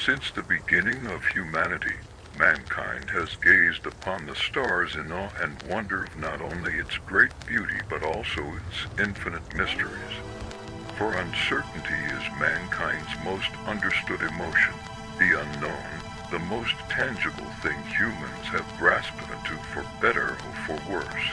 Since the beginning of humanity, mankind has gazed upon the stars in awe and wonder of not only its great beauty but also its infinite mysteries. For uncertainty is mankind's most understood emotion, the unknown, the most tangible thing humans have grasped into for better or for worse.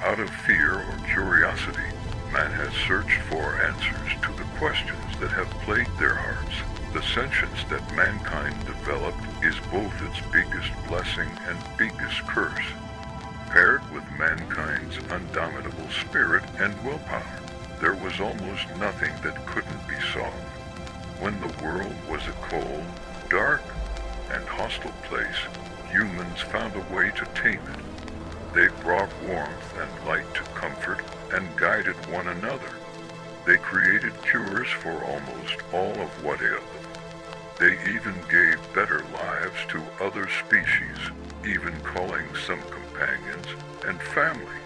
Out of fear or curiosity, man has searched for answers to the questions that have plagued their hearts. The sentience that mankind developed is both its biggest blessing and biggest curse. Paired with mankind's indomitable spirit and willpower, there was almost nothing that couldn't be solved. When the world was a cold, dark, and hostile place, humans found a way to tame it. They brought warmth and light to comfort and guided one another. They created cures for almost all of what ailed them. They even gave better lives to other species, even calling some companions and family.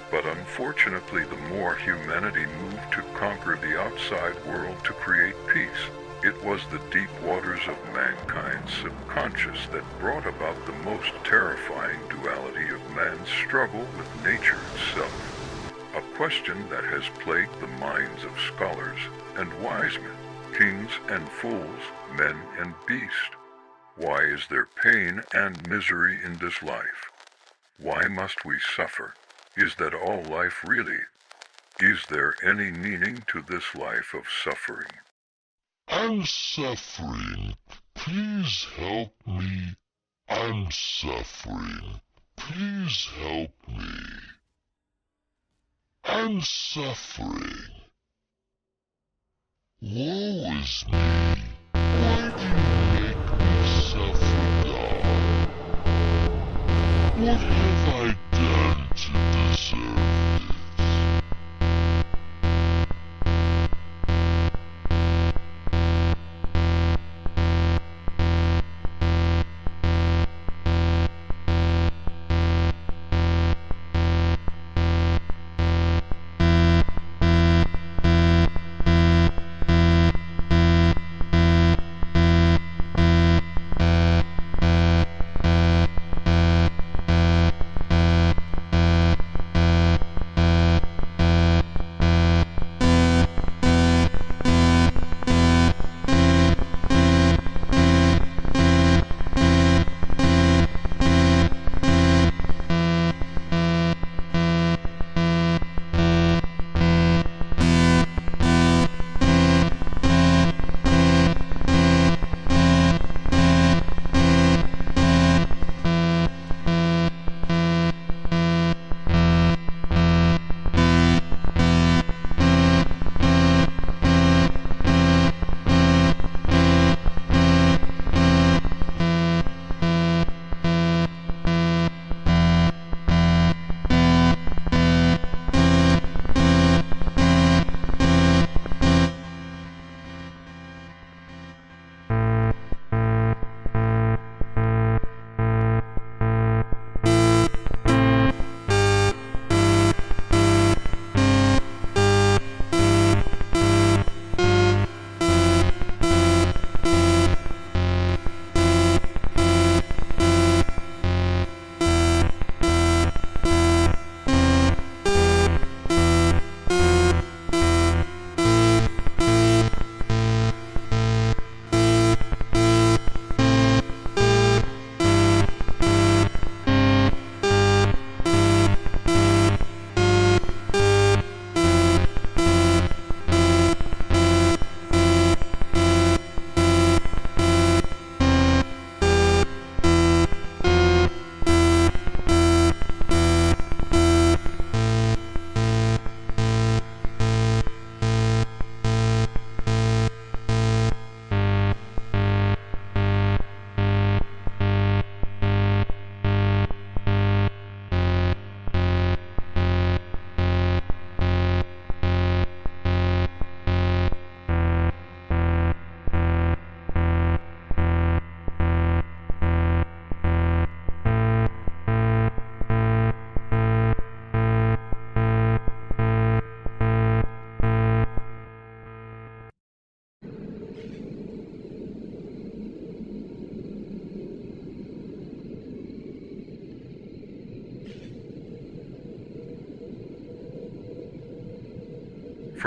But unfortunately, the more humanity moved to conquer the outside world to create peace, it was the deep waters of mankind's subconscious that brought about the most terrifying duality of man's struggle with nature itself. A question that has plagued the minds of scholars and wise men, kings and fools, men and beasts. Why is there pain and misery in this life? Why must we suffer? Is that all life really? Is there any meaning to this life of suffering? I'm suffering. Please help me. I'm suffering. Please help me. I'm suffering. Woe is me. Why do you make me suffer, God? What have I done to deserve this?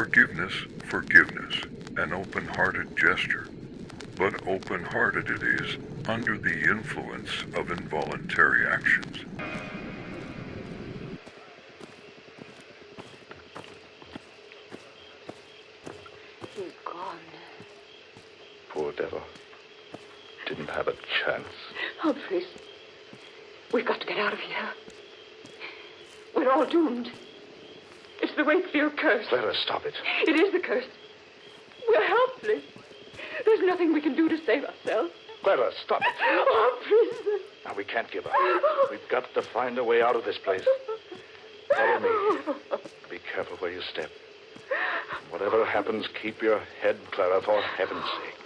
Forgiveness, forgiveness, an open-hearted gesture. But open-hearted it is under the influence of involuntary actions. He's gone. Poor devil. Didn't have a chance. Humphreys, we've got to get out of here. We're all doomed. It's the Wakefield curse. Let us stop it. It is the curse. We're helpless. There's nothing we can do to save ourselves. Clara, stop it. Humphreys. Now, we can't give up. We've got to find a way out of this place. Follow me. Be careful where you step. Whatever happens, keep your head, Clara, for heaven's sake.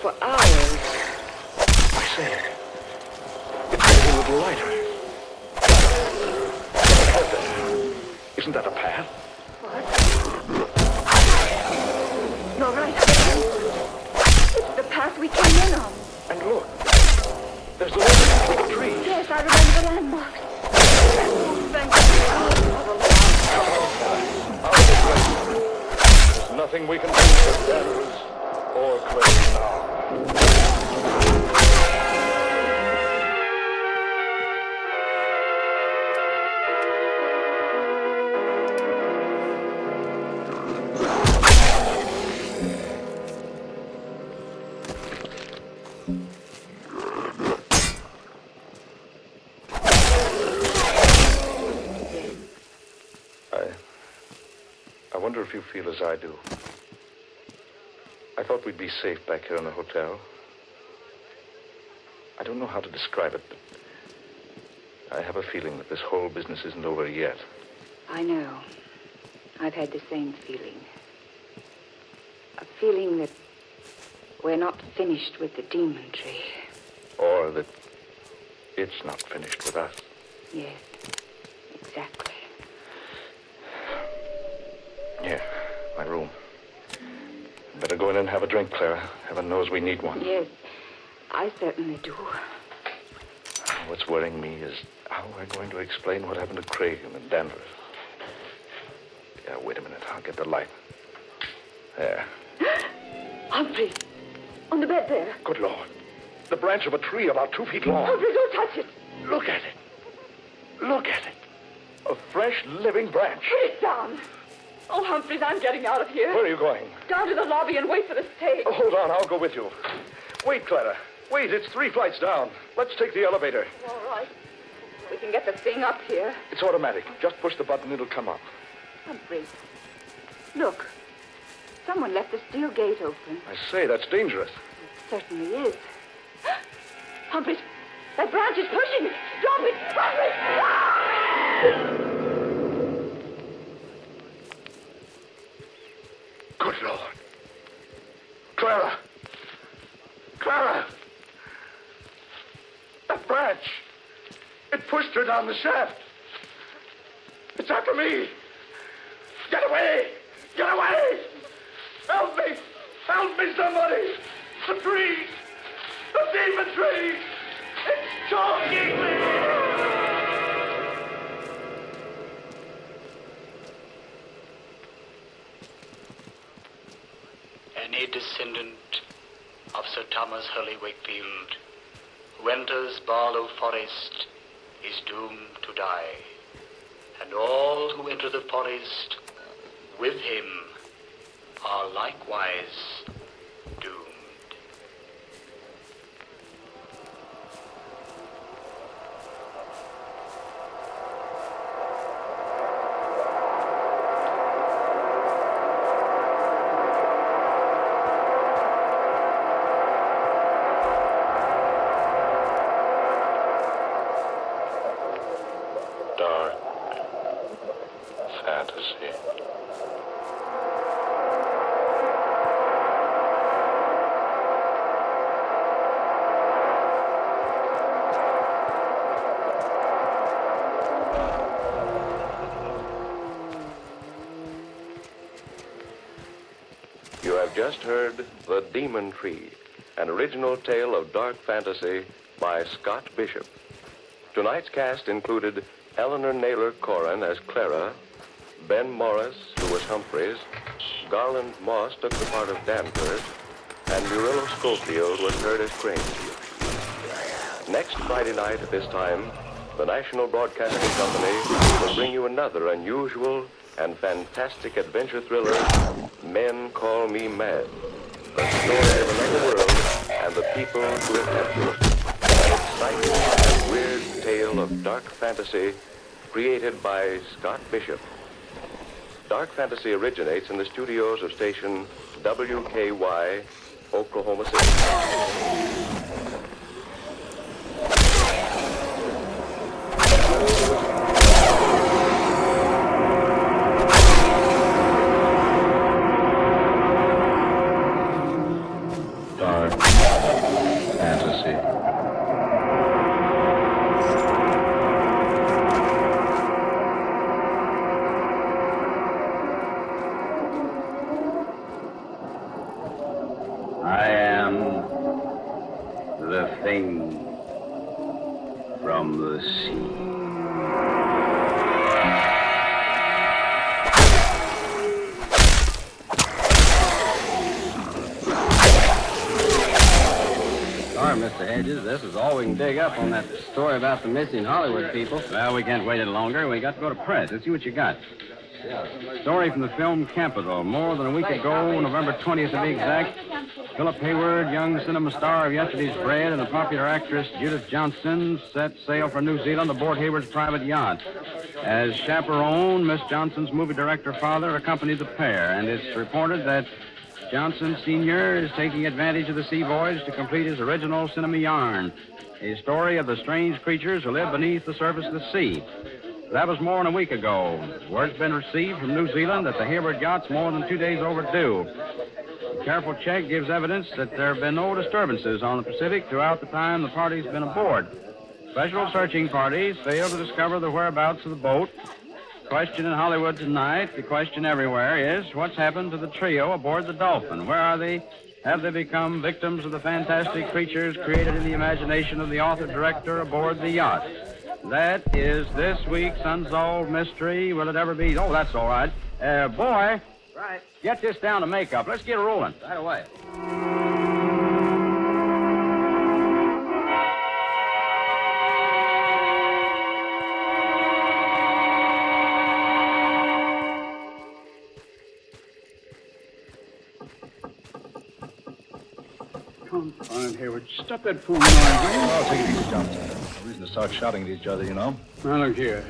For hours. I say, it's getting a little lighter. Isn't that a path? What? You're right. It's the path we came in on. And look, there's the opening with the trees. Yes, I remember the landmarks. Oh, thank you. There's nothing we can do for Danvers or Craig now. I wonder if you feel as I do. I thought we'd be safe back here in the hotel. I don't know how to describe it, but I have a feeling that this whole business isn't over yet. I know. I've had the same feeling. A feeling that we're not finished with the demon tree. Or that it's not finished with us. Yes, exactly. Here, my room. Better go in and have a drink, Clara. Heaven knows we need one. Yes, I certainly do. What's worrying me is how we're going to explain what happened to Craig and Danvers. Yeah, wait a minute. I'll get the light. There. Humphrey, on the bed there. Good Lord. The branch of a tree about 2 feet long. Humphrey, don't touch it. Look at it. Look at it. A fresh, living branch. Put it down. Oh, Humphreys, I'm getting out of here. Where are you going? Down to the lobby and wait for the stage. Oh, hold on. I'll go with you. Wait, Clara. Wait, it's 3 flights down. Let's take the elevator. All right. We can get the thing up here. It's automatic. Just push the button, it'll come up. Humphrey, look. Someone left the steel gate open. I say, that's dangerous. It certainly is. Humphreys, that branch is pushing me. Stop it! Humphreys! Ah! Good Lord. Clara! Clara! That branch! It pushed her down the shaft. It's after me. Get away! Get away! Help me! Help me, somebody! The tree! The demon tree! It's choking me! Any descendant of Sir Thomas Hurley Wakefield who enters Barlow Forest is doomed to die, and all who enter the forest with him are likewise doomed. have just heard The Demon Tree, an original tale of dark fantasy by Scott Bishop. Tonight's cast included Eleanor Naylor Corrin as Clara, Ben Morris, who was Humphreys, Garland Moss took the part of Danvers, and Murillo Schofield was heard as Crane. Next Friday night at this time, the National Broadcasting Company will bring you another unusual and fantastic adventure thriller, Men Call Me Mad. The story of another world and the people who inhabit it. An exciting and weird tale of dark fantasy created by Scott Bishop. Dark fantasy originates in the studios of station WKY, Oklahoma City. Dark fantasy. I am the thing from the sea. Sorry, Mr. Hedges, this is all we can dig up on that story about the missing Hollywood people. Well, we can't wait any longer. We got to go to press. Let's see what you got. Story from the film Capital. More than a week ago, November 20th to be exact, Philip Hayward, young cinema star of Yesterday's Bread, and the popular actress Judith Johnson set sail for New Zealand aboard Hayward's private yacht. As chaperone, Miss Johnson's movie director father accompanied the pair, and it's reported that Johnson Sr. is taking advantage of the sea voyage to complete his original cinema yarn, a story of the strange creatures who live beneath the surface of the sea. That was more than a week ago. Word's been received from New Zealand that the Hayward yacht's more than 2 days overdue. A careful check gives evidence that there have been no disturbances on the Pacific throughout the time the party's been aboard. Special searching parties failed to discover the whereabouts of the boat. The question in Hollywood tonight, the question everywhere is, what's happened to the trio aboard the Dolphin? Where are they? Have they become victims of the fantastic creatures created in the imagination of the author-director aboard the yacht? That is this week's Unsolved Mystery. Will it ever be? Oh, that's all right. Boy. Right. Get this down to makeup. Let's get rolling. Right away. Come on, Hayward. Stop that fool noise, will you? Oh, take it easy, Johnson. No reason to start shouting at each other, you know. Now, look here.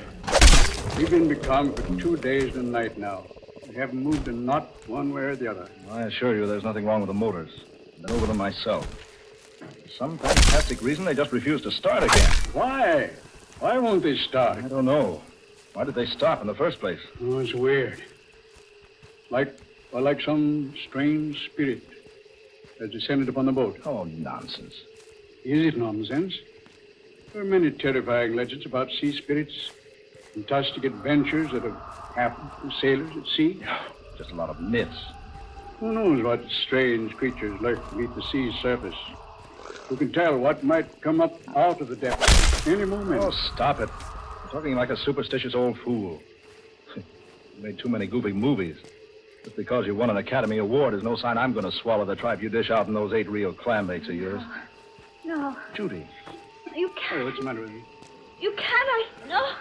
We've been becalmed for 2 days and a night now. We haven't moved a knot one way or the other. I assure you there's nothing wrong with the motors. I've been over them myself. For some fantastic reason, they just refuse to start again. Why? Why won't they start? I don't know. Why did they stop in the first place? Oh, it's weird. Like some strange spirit has descended upon the boat. Oh, nonsense. Is it nonsense? There are many terrifying legends about sea spirits, fantastic adventures that have happened to sailors at sea. Just a lot of myths. Who knows what strange creatures lurk beneath the sea's surface? Who can tell what might come up out of the depths any moment? Oh, stop it. You're talking like a superstitious old fool. You made too many goofy movies. Just because you won an Academy Award is no sign I'm going to swallow the tripe you dish out in those 8 real clam bakes of yours. No. Judy. You can't. Hey, what's the matter with you? You can't. No.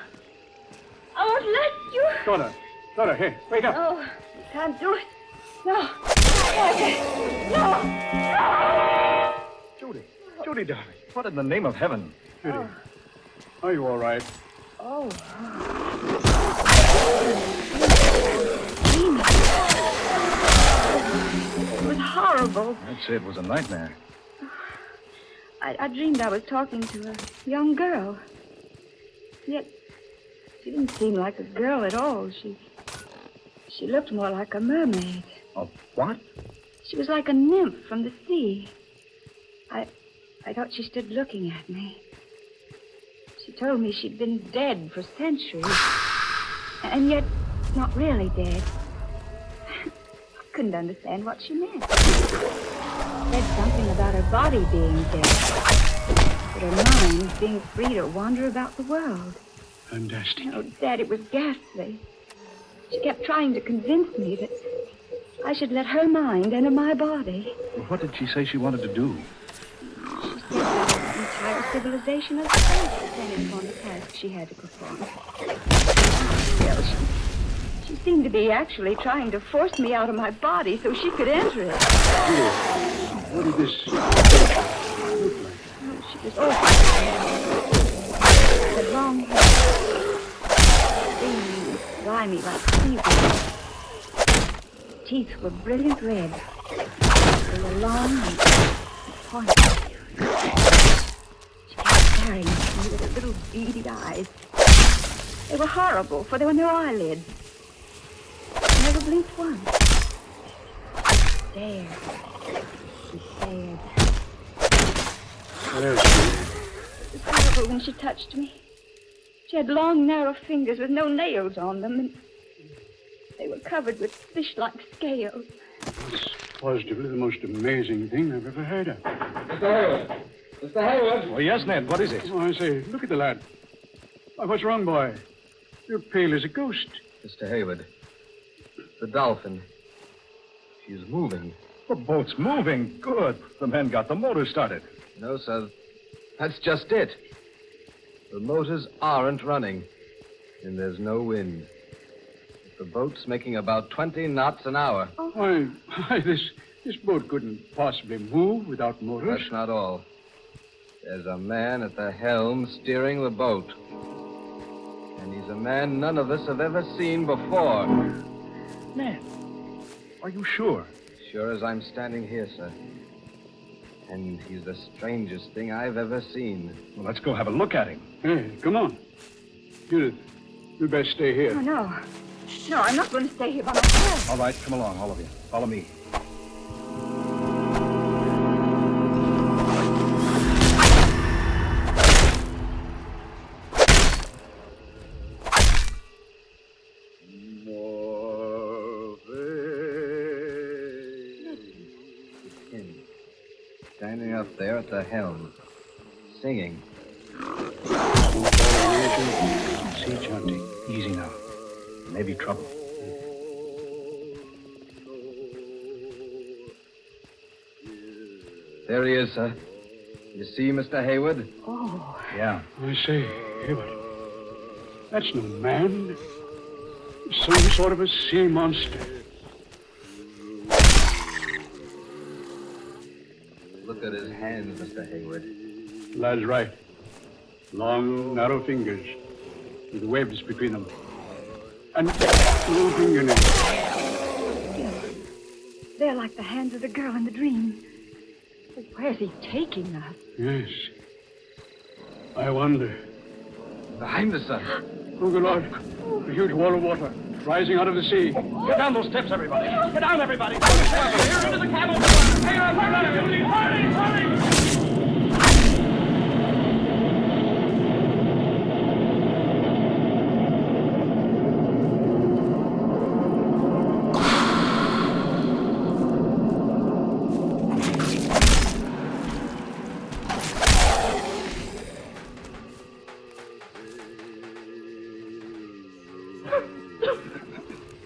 I won't let you. Daughter, hey, wake up. No, you can't do it. No. No. Judy, darling. What in the name of heaven? Judy, are you all right? Oh. It was horrible. I'd say it was a nightmare. I dreamed I was talking to a young girl. Yet, she didn't seem like a girl at all. She looked more like a mermaid. A what? She was like a nymph from the sea. I thought she stood looking at me. She told me she'd been dead for centuries. And yet, not really dead. couldn't understand what she meant. Said something about her body being dead, but her mind being free to wander about the world. Fantastic. Oh, Dad, it was ghastly. She kept trying to convince me that I should let her mind enter my body. Well, what did she say she wanted to do? She said the entire civilization of the earth depended upon the task she had to perform. Still, she seemed to be actually trying to force me out of my body so she could enter it. Here, what did this look like? Oh, she was awful. Had long hair. Thin and slimy like seaweed. Teeth were brilliant red. They were long and pointed. She kept staring at me with her little beady eyes. They were horrible, for there were no eyelids. She never blinked once. She stared. She stared. What else? It was horrible when she touched me. She had long, narrow fingers with no nails on them, and they were covered with fish-like scales. It's positively the most amazing thing I've ever heard of. Mr. Hayward! Mr. Hayward! Oh, yes, Ned. What is it? Oh, I say, look at the lad. Why, what's wrong, boy? You're pale as a ghost. Mr. Hayward, the dolphin. She's moving. The boat's moving. Good. The men got the motor started. No, sir. That's just it. The motors aren't running, and there's no wind. The boat's making about 20 knots an hour. Why, this boat couldn't possibly move without motors. That's not all. There's a man at the helm steering the boat. And he's a man none of us have ever seen before. Ned, are you sure? Sure as I'm standing here, sir. And he's the strangest thing I've ever seen. Well, let's go have a look at him. Hey, come on. Judith, you best stay here. Oh, no. No, I'm not going to stay here by myself. All right, come along, all of you. Follow me. Standing up there at the helm, singing. See, Jonty. Easy now. Maybe trouble. There he is, sir. You see, Mr. Hayward? Oh. Yeah. I say, Hayward, that's no man. Some sort of a sea monster. Look at his hands, Mr. Hayward. Lad's right. Long, narrow fingers with webs between them. And no fingernails. They're like the hands of the girl in the dream. Where's he taking us? Yes. I wonder. Behind us, sir. Oh, good Lord. A huge wall of water rising out of the sea. Get down those steps, everybody. Get down, everybody. Here into the cabin. Hurry!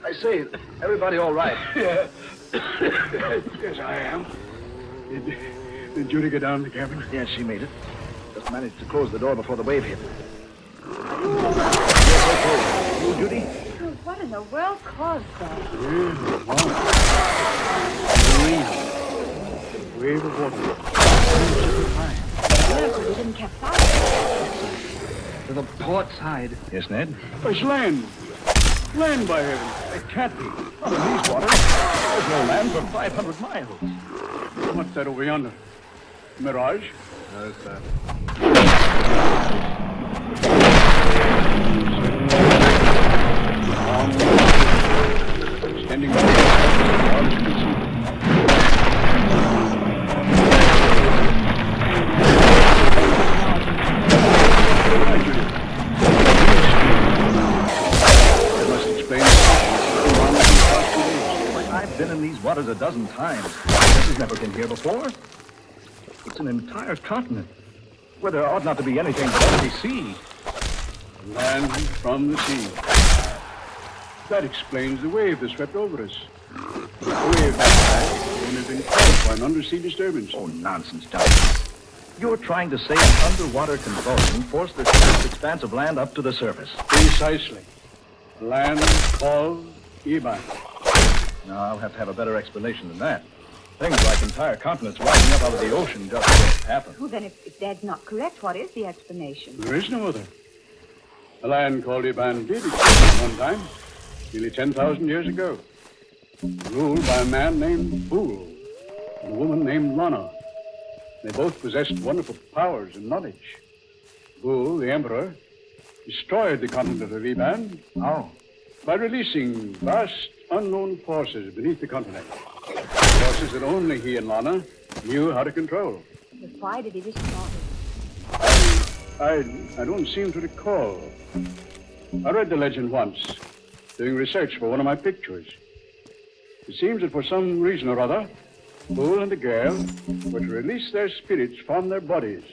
I say, everybody all right? Yeah. Yes, I am. Did Judy get down in the cabin? Yes, she made it. Just managed to close the door before the wave hit. You, Judy? Oh, what in the world caused that? Yeah, wow. Wave of water. Miracle we didn't capsize. To the port side. Yes, Ned? It's land. Land, by heaven. It can't be. Not in these waters. There's no land for 500 miles. What's that over yonder? Mirage? No, sir. Standing by. All you can see. I've been in these waters a dozen times. This has never been here before. It's an entire continent where there ought not to be anything but empty sea. Land from the sea. That explains the wave that swept over us. The wave that would have been caused by an undersea disturbance. Oh, nonsense, Doctor. You're trying to say an underwater convulsion forced this vast expanse of land up to the surface. Precisely. Land called Iban. Now, I'll have to have a better explanation than that. Things like entire continents rising up out of the ocean just don't happen. Well, then, if Dad's not correct, what is the explanation? There is no other. A land called Iban did exist at one time, nearly 10,000 years ago. Ruled by a man named Bull and a woman named Lana. They both possessed wonderful powers and knowledge. Bull, the emperor, destroyed the continent of Iban. How? By releasing vast, unknown forces beneath the continent. Forces that only he and Lana knew how to control. But why did he destroy I don't seem to recall. I read the legend once, doing research for one of my pictures. It seems that for some reason or other, Bull and the girl were to release their spirits from their bodies.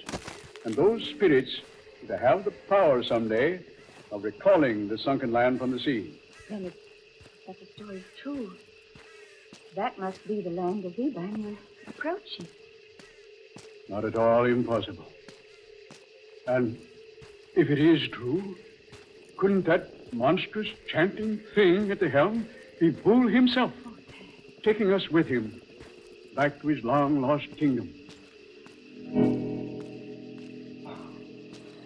And those spirits were to have the power someday of recalling the sunken land from the sea. Then if that the story's true, that must be the land of Iban we're approaching. Not at all impossible. And if it is true, couldn't that monstrous chanting thing at the helm be Bull himself, taking us with him back to his long-lost kingdom?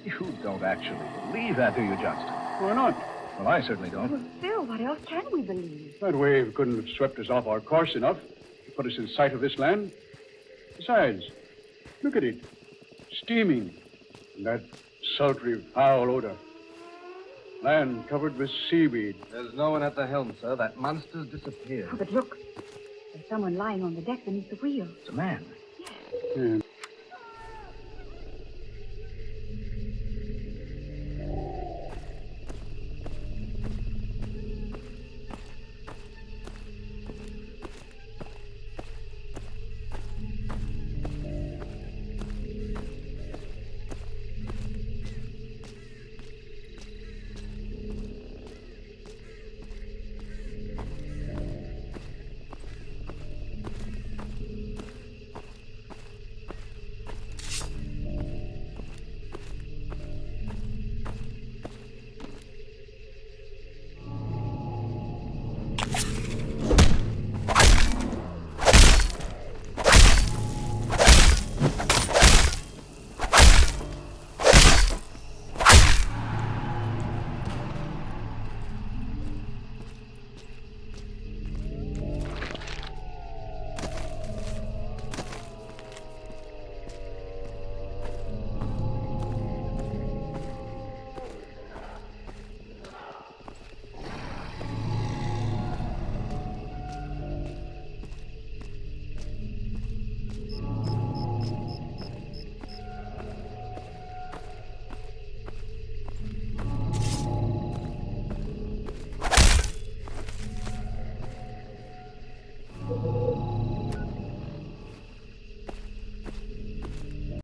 You don't actually believe that, do you, Johnston? Why not? Well, I certainly don't. Well, Phil, what else can we believe? That wave couldn't have swept us off our course enough to put us in sight of this land. Besides, look at it, steaming, and that sultry, foul odor. Land covered with seaweed. There's no one at the helm, sir. That monster's disappeared. Oh, but look, there's someone lying on the deck beneath the wheel. It's a man. Yeah,